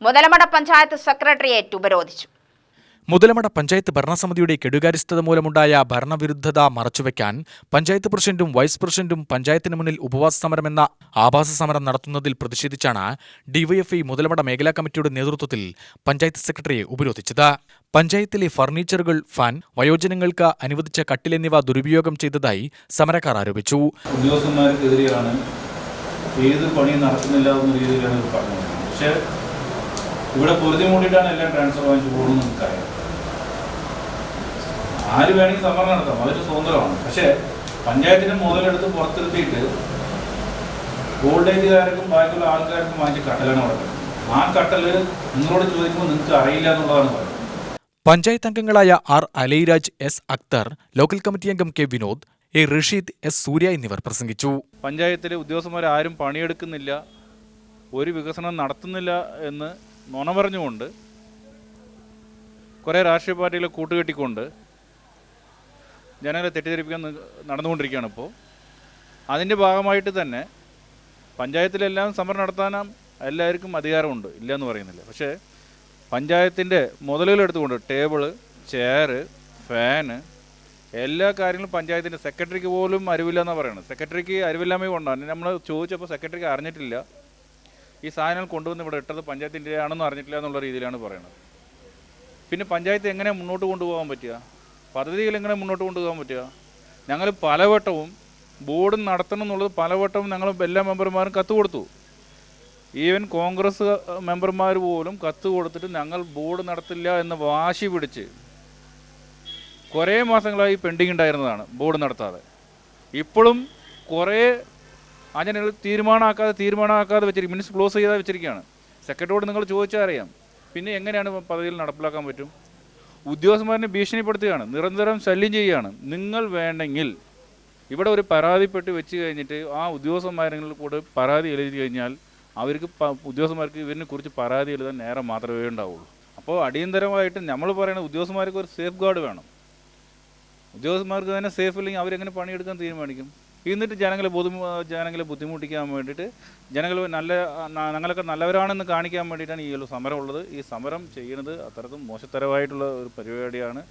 Muthalamada panchayat secretariat ഉപരോധിച്ചു. മുതലമട പഞ്ചായത്ത് ഭരണസമിതിയുടെ കെടുകാര്യസ്ഥത മൂലമുണ്ടായ ഭരണവിരുദ്ധത മറച്ചുവെക്കാൻ പഞ്ചായത്ത് പ്രസിഡന്റും വൈസ് പ്രസിഡന്റും പഞ്ചായത്തിന് മുന്നിൽ ഉപവാസ സമരമെന്ന ആഭാസ സമരം നടത്തുന്നതിൽ പ്രതിഷേധിച്ചാണ് ഡിവൈഎഫ്ഐ മുതലമട മേഖലാ കമ്മിറ്റിയുടെ നേതൃത്വത്തിൽ പഞ്ചായത്ത് സെക്രട്ടറിയെ ഉപരോധിച്ചത്. പഞ്ചായത്തിലെ ഫർണിച്ചറുകൾ, ഫാൻ, വയോജനങ്ങൾക്ക് അനുവദിച്ച കട്ടിൽ എന്നിവ ദുരുപയോഗം ചെയ്തതായി സമരക്കാർ ആരോപിച്ചു. ഉദ്യോഗസ്ഥന്മാർക്കെതിരെയാണ് ഏത് പണിയും നടത്തുന്നില്ല എന്ന രീതിയിലാണ് പറഞ്ഞത്. പക്ഷേ ഇവിടെ പൊരുതി മൂടിയിട്ടാണ് എല്ലാം ട്രാൻസ്ഫർ വാങ്ങിച്ചു പോകുന്നത് നമുക്കറിയാം. ആര് വേണമെങ്കിൽ സമരം നടത്താം, അതൊരു സ്വതന്ത്രമാണ്. പക്ഷേ പഞ്ചായത്തിന് മുതലെടുത്ത് പുറത്തിരുത്തിയിട്ട് ഓൾഡ് ഏജുകാർക്കും ബാക്കിയുള്ള ആൾക്കാർക്കും വാങ്ങിച്ച കട്ടലാണ് അവിടെ. ആ കട്ടല് നിങ്ങളോട് ചോദിക്കുമ്പോൾ നിങ്ങൾക്ക് അറിയില്ല എന്നുള്ളതാണ് പറയുന്നത്. പഞ്ചായത്ത് അംഗങ്ങളായ R Alairaj, S Akhtar, local committee അംഗം K Vinod, A Rasheed, S Surya എന്നിവർ പ്രസംഗിച്ചു. പഞ്ചായത്തിലെ ഉദ്യോഗസ്ഥന്മാർ ആരും പണിയെടുക്കുന്നില്ല, ഒരു വികസനം നടത്തുന്നില്ല എന്ന് നുണ പറഞ്ഞുകൊണ്ട് കുറേ രാഷ്ട്രീയ പാർട്ടികളെ കൂട്ടുകെട്ടിക്കൊണ്ട് ജനങ്ങളെ തെറ്റിദ്ധരിപ്പിക്കാൻ നടന്നുകൊണ്ടിരിക്കുകയാണ്. ഇപ്പോൾ അതിൻ്റെ ഭാഗമായിട്ട് തന്നെ പഞ്ചായത്തിലെല്ലാം സമരം നടത്താനും എല്ലാവർക്കും അധികാരമുണ്ട്, ഇല്ലയെന്ന് പറയുന്നില്ല. പക്ഷേ പഞ്ചായത്തിൻ്റെ മുതലുകളെടുത്തുകൊണ്ട് ടേബിള്, ചെയറ്, ഫാന്, എല്ലാ കാര്യങ്ങളും പഞ്ചായത്തിൻ്റെ സെക്രട്ടറിക്ക് പോലും അറിവില്ല എന്നാണ് പറയുന്നത്. സെക്രട്ടറിക്ക് അറിവില്ലായ്മ കൊണ്ടാണ് നമ്മൾ ചോദിച്ചപ്പോൾ സെക്രട്ടറിക്ക് അറിഞ്ഞിട്ടില്ല, ഈ സാധനങ്ങൾ കൊണ്ടുവന്ന് ഇവിടെ ഇട്ടത് പഞ്ചായത്തിൻ്റെ ആണെന്ന് അറിഞ്ഞിട്ടില്ല എന്നുള്ള രീതിയിലാണ് പറയുന്നത്. പിന്നെ പഞ്ചായത്ത് എങ്ങനെ മുന്നോട്ട് കൊണ്ടുപോകാൻ പറ്റുക, പദ്ധതികൾ എങ്ങനെ മുന്നോട്ട് കൊണ്ടുപോകാൻ പറ്റുക? ഞങ്ങൾ പലവട്ടവും ബോർഡ് നടത്തണം എന്നുള്ളത് പലവട്ടവും ഞങ്ങൾ എല്ലാ മെമ്പർമാരും കത്ത് കൊടുത്തു. ഈവൻ കോൺഗ്രസ് മെമ്പർമാർ പോലും കത്ത് കൊടുത്തിട്ട് ഞങ്ങൾ ബോർഡ് നടത്തില്ല എന്ന് വാശി പിടിച്ച് കുറേ മാസങ്ങളായി പെൻഡിങ് ഉണ്ടായിരുന്നതാണ് ബോർഡ് നടത്താതെ. ഇപ്പോഴും കുറേ അജനകൾ തീരുമാനമാക്കാതെ വെച്ചിരിക്കും, മിനിറ്റ്സ് ക്ലോസ് ചെയ്താൽ വെച്ചിരിക്കുകയാണ്. സെക്രട്ടറിയോട് നിങ്ങൾ ചോദിച്ചാൽ അറിയാം. പിന്നെ എങ്ങനെയാണ് പദ്ധതിയിൽ നടപ്പിലാക്കാൻ പറ്റും? ഉദ്യോഗസ്ഥന്മാരെ ഭീഷണിപ്പെടുത്തുകയാണ്, നിരന്തരം ശല്യം ചെയ്യുകയാണ്. നിങ്ങൾ വേണ്ടെങ്കിൽ ഇവിടെ ഒരു പരാതിപ്പെട്ട് വെച്ച് കഴിഞ്ഞിട്ട് ആ ഉദ്യോഗസ്ഥന്മാരെങ്കിലും കൂടെ പരാതി എഴുതി കഴിഞ്ഞാൽ അവർക്ക് ഉദ്യോഗസ്ഥന്മാർക്ക് ഇതിനെ കുറിച്ച് പരാതി എഴുതാൻ നേരം മാത്രമേ ഉണ്ടാവുള്ളൂ. അപ്പോൾ അടിയന്തരമായിട്ട് നമ്മൾ പറയുന്നത് ഉദ്യോഗസ്ഥന്മാർക്ക് ഒരു സേഫ് ഗാർഡ് വേണം. ഉദ്യോഗസ്ഥന്മാർക്ക് തന്നെ സേഫ് ഇല്ലെങ്കിൽ അവരെങ്ങനെ പണിയെടുക്കാൻ തീരുമാനിക്കും? എന്നിട്ട് ജനങ്ങളെ ബുദ്ധിമുട്ടിക്കാൻ വേണ്ടിയിട്ട് ഞങ്ങളൊക്കെ നല്ലവരാണെന്ന് കാണിക്കാൻ വേണ്ടിയിട്ടാണ് ഈ ഒരു സമരം ഉള്ളത്. ഈ സമരം ചെയ്യുന്നത് അത്രക്കും മോശത്തരമായിട്ടുള്ള ഒരു പരിപാടിയാണ്.